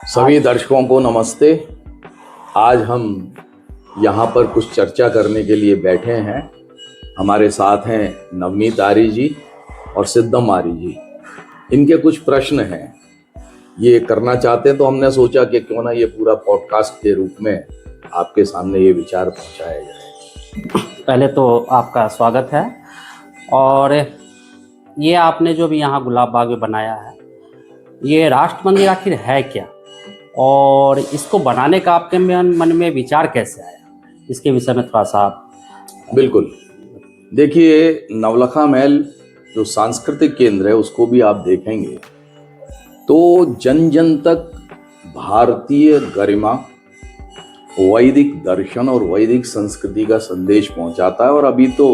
सभी दर्शकों को नमस्ते। आज हम यहाँ पर कुछ चर्चा करने के लिए बैठे हैं। हमारे साथ हैं नवनीत आर्य जी और सिद्धम आर्य जी। इनके कुछ प्रश्न हैं, ये करना चाहते हैं, तो हमने सोचा कि क्यों ना ये पूरा पॉडकास्ट के रूप में आपके सामने ये विचार पहुंचाया जाए। पहले तो आपका स्वागत है। और ये आपने जो भी यहाँ गुलाब बाग में बनाया है, ये राष्ट्र मंदिर आखिर है क्या, और इसको बनाने का आपके मन में विचार कैसे आया, इसके विषय में थोड़ा सा आप। बिल्कुल, देखिए, नवलखा महल जो सांस्कृतिक केंद्र है उसको भी आप देखेंगे तो जन जन तक भारतीय गरिमा, वैदिक दर्शन और वैदिक संस्कृति का संदेश पहुंचाता है। और अभी तो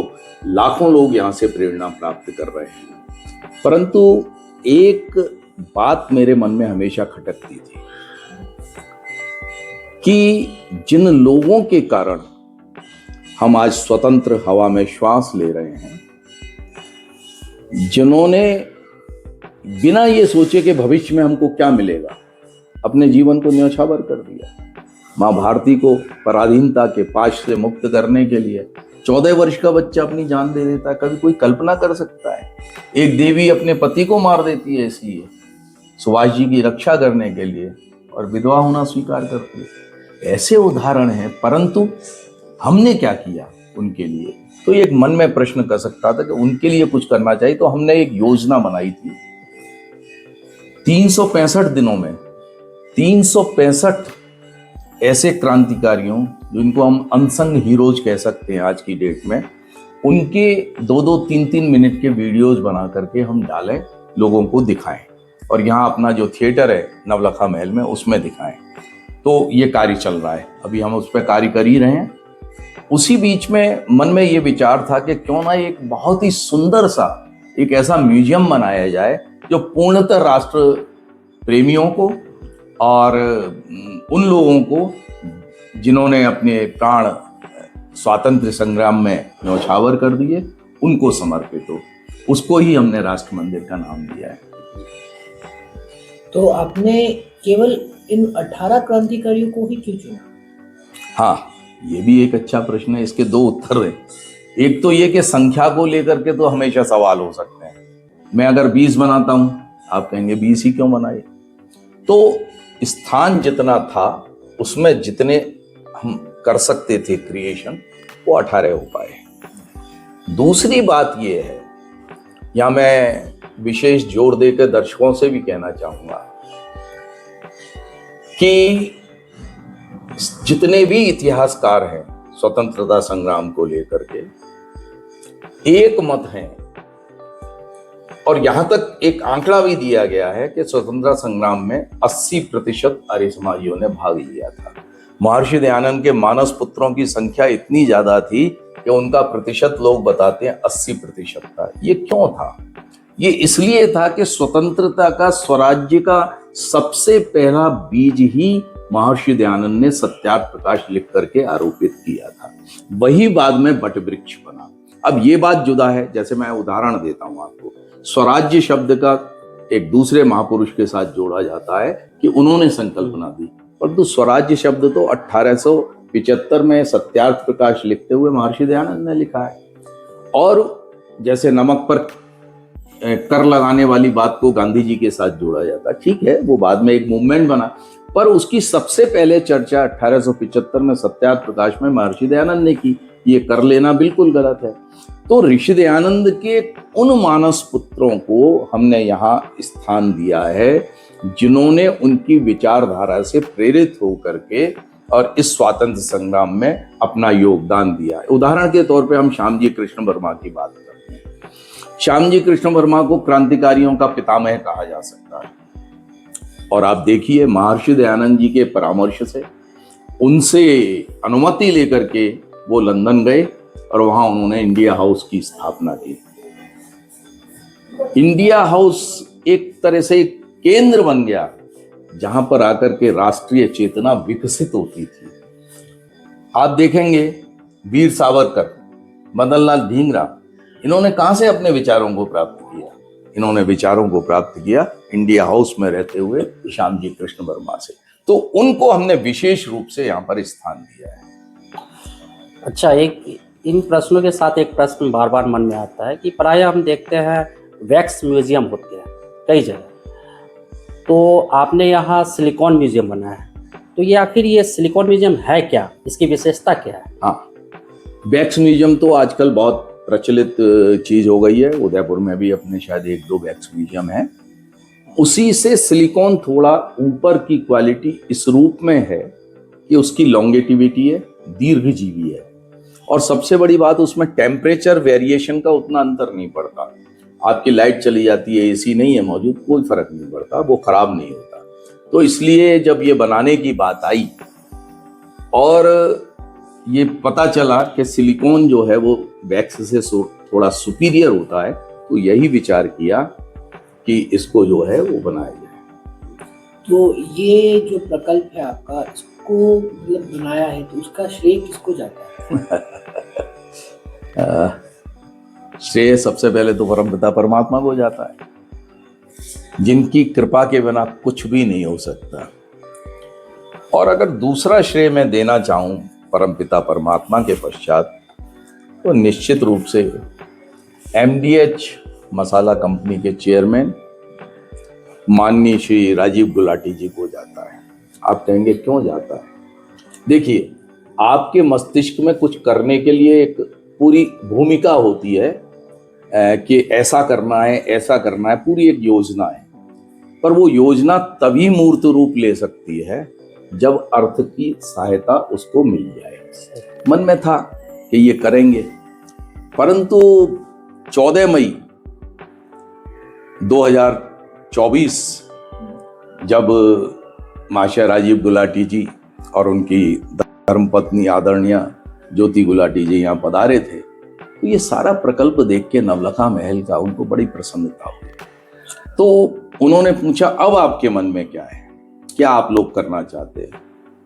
लाखों लोग यहाँ से प्रेरणा प्राप्त कर रहे हैं। परंतु एक बात मेरे मन में हमेशा खटकती थी कि जिन लोगों के कारण हम आज स्वतंत्र हवा में श्वास ले रहे हैं, जिन्होंने बिना ये सोचे कि भविष्य में हमको क्या मिलेगा, अपने जीवन को न्यौछावर कर दिया। माँ भारती को पराधीनता के पाश से मुक्त करने के लिए 14 वर्ष का बच्चा अपनी जान दे देता है। कभी कोई कल्पना कर सकता है? एक देवी अपने पति को मार देती है इसलिए, सुभाष जी की रक्षा करने के लिए, और विधवा होना स्वीकार करती है। ऐसे उदाहरण हैं। परंतु हमने क्या किया उनके लिए? तो एक मन में प्रश्न कर सकता था कि उनके लिए कुछ करना चाहिए। तो हमने एक योजना बनाई थी। 365 दिनों में 365 ऐसे क्रांतिकारियों, जिनको हम अनसंग हीरोज कह सकते हैं आज की डेट में, उनके 2-2, 3-3 मिनट के वीडियोज बना करके हम डालें, लोगों को दिखाएं, और यहाँ अपना जो थिएटर है नवलखा महल में उसमें दिखाएं। तो ये कार्य चल रहा है, अभी हम उस पर कार्य कर ही रहे हैं। उसी बीच में मन में ये विचार था कि क्यों ना एक बहुत ही सुंदर सा एक ऐसा म्यूजियम बनाया जाए जो पूर्णतः राष्ट्र प्रेमियों को और उन लोगों को जिन्होंने अपने प्राण स्वातंत्र्य संग्राम में न्यौछावर कर दिए, उनको समर्पित हो। उसको ही हमने राष्ट्र मंदिर का नाम दिया है। तो आपने केवल इन 18 क्रांतिकारियों को ही क्यों चुना? हाँ, ये भी एक अच्छा प्रश्न है। इसके दो उत्तर हैं। एक तो ये कि संख्या को लेकर के तो हमेशा सवाल हो सकते हैं। मैं अगर 20 बनाता हूं, आप कहेंगे 20 ही क्यों बनाए? तो स्थान जितना था उसमें जितने हम कर सकते थे क्रिएशन, वो 18 हो पाए। दूसरी बात ये है, या मैं विशेष जोर देकर दर्शकों से भी कहना चाहूंगा कि जितने भी इतिहासकार हैं स्वतंत्रता संग्राम को लेकर के, एक मत है, और यहां तक एक आंकड़ा भी दिया गया है कि स्वतंत्रता संग्राम में 80% आर्य समाजियों ने भाग लिया था। महर्षि दयानंद के मानस पुत्रों की संख्या इतनी ज्यादा थी कि उनका प्रतिशत लोग बताते हैं 80% था। ये क्यों था? ये इसलिए था कि स्वतंत्रता का, स्वराज्य का सबसे पहला बीज ही महर्षि दयानंद ने सत्यार्थ प्रकाश लिख करके आरोपित किया था। वही बाद में वट वृक्ष बना। अब ये बात जुदा है। जैसे मैं उदाहरण देता हूं आपको, स्वराज्य शब्द का एक दूसरे महापुरुष के साथ जोड़ा जाता है कि उन्होंने संकल्पना दी, परंतु स्वराज्य शब्द तो 1875 में सत्यार्थ प्रकाश लिखते हुए महर्षि दयानंद ने लिखा है। और जैसे नमक पर कर लगाने वाली बात को गांधी जी के साथ जोड़ा जाता, ठीक है, वो बाद में एक मूवमेंट बना, पर उसकी सबसे पहले चर्चा 1875 में सत्यार्थ प्रकाश में महर्षि दयानंद ने की। ये कर लेना बिल्कुल गलत है। तो ऋषि दयानंद के उन मानस पुत्रों को हमने यहाँ स्थान दिया है जिन्होंने उनकी विचारधारा से प्रेरित होकर के और इस स्वातंत्र्य संग्राम में अपना योगदान दिया है। उदाहरण के तौर पे हम श्यामजी कृष्ण वर्मा की बात करते हैं। श्यामजी कृष्ण वर्मा को क्रांतिकारियों का पितामह कहा जा सकता है। और आप देखिए, महर्षि दयानंद जी के परामर्श से, उनसे अनुमति लेकर के वो लंदन गए और वहां उन्होंने इंडिया हाउस की स्थापना की। इंडिया हाउस एक तरह से एक केंद्र बन गया जहां पर आकर के राष्ट्रीय चेतना विकसित होती थी। आप देखेंगे वीर सावरकर, मदनलाल ढींगरा, इन्होंने कहां से अपने विचारों को प्राप्त किया? इन्होंने विचारों को प्राप्त किया इंडिया हाउस में रहते हुए श्याम जी कृष्ण वर्मा से। तो उनको हमने विशेष रूप से यहाँ पर स्थान दिया है। अच्छा, एक इन प्रश्नों के साथ एक प्रश्न बार बार मन में आता है कि प्राय हम देखते हैं वैक्स म्यूजियम होते हैं कई जगह, तो आपने यहाँ सिलिकॉन म्यूजियम बनाया है, तो ये आखिर ये सिलिकॉन म्यूजियम है क्या, इसकी विशेषता क्या है? हाँ, वैक्स म्यूजियम तो आजकल बहुत प्रचलित चीज हो गई है। उदयपुर में भी अपने शायद 1-2 वैक्स म्यूजियम है। उसी से सिलिकॉन थोड़ा ऊपर की क्वालिटी इस रूप में है कि उसकी लॉन्गेटिविटी है, दीर्घजीवी है, और सबसे बड़ी बात उसमें टेम्परेचर वेरिएशन का उतना अंतर नहीं पड़ता। आपकी लाइट चली जाती है, एसी नहीं है मौजूद, कोई फर्क नहीं पड़ता, वो खराब नहीं होता। तो इसलिए जब ये बनाने की बात आई और ये पता चला कि सिलिकॉन जो है वो वैक्स से थोड़ा सुपीरियर होता है, तो यही विचार किया कि इसको जो है वो बनाया जाए। तो ये जो प्रकल्प है आपका, इसको मतलब बनाया है, तो उसका श्रेय किसको जाता है? श्रेय सबसे पहले तो परमपिता परमात्मा को जाता है, जिनकी कृपा के बिना कुछ भी नहीं हो सकता। और अगर दूसरा श्रेय मैं देना चाहूं परमपिता परमात्मा के पश्चात, तो निश्चित रूप से MDH मसाला कंपनी के चेयरमैन माननीय श्री राजीव गुलाटी जी को जाता है। आप कहेंगे क्यों जाता है? देखिए, आपके मस्तिष्क में कुछ करने के लिए एक पूरी भूमिका होती है कि ऐसा करना है, ऐसा करना है, पूरी एक योजना है। पर वो योजना तभी मूर्त रूप ले सकती है जब अर्थ की सहायता उसको मिल जाए। मन में था कि ये करेंगे, परंतु 14 मई 2024 जब महाशय राजीव गुलाटी जी और उनकी धर्मपत्नी आदरणीय ज्योति गुलाटी जी यहाँ पधारे थे, तो ये सारा प्रकल्प देख के नवलखा महल का उनको बड़ी प्रसन्नता हुई। तो उन्होंने पूछा, अब आपके मन में क्या है, क्या आप लोग करना चाहते हैं?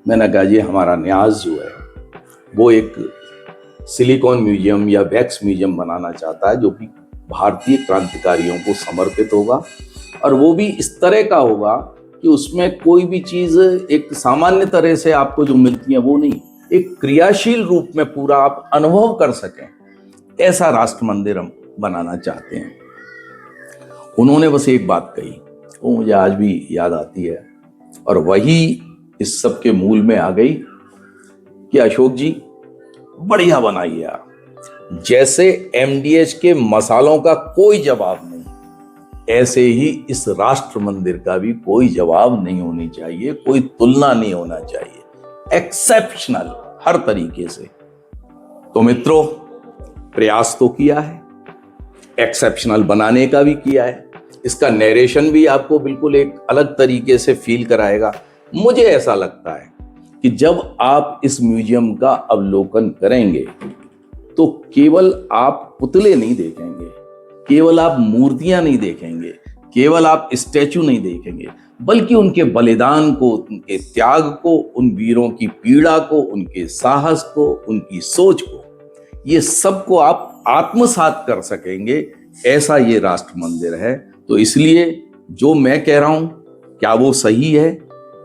मैंने कहा जी, हमारा न्यास जो है वो एक सिलिकॉन म्यूजियम या वैक्स म्यूजियम बनाना चाहता है, जो कि भारतीय क्रांतिकारियों को समर्पित होगा, और वो भी इस तरह का होगा कि उसमें कोई भी चीज एक सामान्य तरह से आपको जो मिलती है वो नहीं, एक क्रियाशील रूप में पूरा आप अनुभव कर सकें, ऐसा राष्ट्र मंदिर हम बनाना चाहते हैं। उन्होंने बस एक बात कही, वो मुझे आज भी याद आती है, और वही इस सब के मूल में आ गई कि अशोक जी बढ़िया बनाइए आप, जैसे MDH के मसालों का कोई जवाब नहीं, ऐसे ही इस राष्ट्र मंदिर का भी कोई जवाब नहीं होनी चाहिए, कोई तुलना नहीं होना चाहिए, एक्सेप्शनल हर तरीके से। तो मित्रों, प्रयास तो किया है, एक्सेप्शनल बनाने का भी किया है, इसका नरेशन भी आपको बिल्कुल एक अलग तरीके से फील कराएगा। मुझे ऐसा लगता है कि जब आप इस म्यूजियम का अवलोकन करेंगे तो केवल आप पुतले नहीं देखेंगे, केवल आप मूर्तियां नहीं देखेंगे, केवल आप स्टैचू नहीं देखेंगे, बल्कि उनके बलिदान को, उनके त्याग को, उन वीरों की पीड़ा को, उनके साहस को, उनकी सोच को, ये सब को आप आत्मसात कर सकेंगे। ऐसा ये राष्ट्र मंदिर है। तो इसलिए जो मैं कह रहा हूं, क्या वो सही है,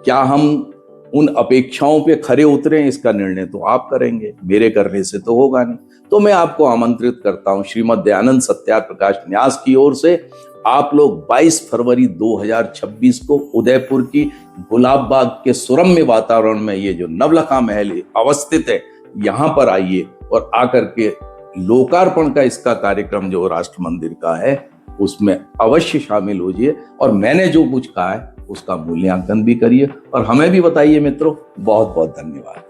क्या हम उन अपेक्षाओं पे खरे उतरे, इसका निर्णय तो आप करेंगे, मेरे करने से तो होगा नहीं। तो मैं आपको आमंत्रित करता हूं श्रीमद दयानंद सत्याप्रकाश न्यास की ओर से, आप लोग 22 फरवरी 2026 को उदयपुर की गुलाब बाग के सुरम्य वातावरण में ये जो नवलखा महल अवस्थित है, यहाँ पर आइए और आकर के लोकार्पण का इसका कार्यक्रम जो राष्ट्र मंदिर का है उसमें अवश्य शामिल होइए, और मैंने जो कुछ कहा है उसका मूल्यांकन भी करिए और हमें भी बताइए। मित्रों, बहुत बहुत धन्यवाद।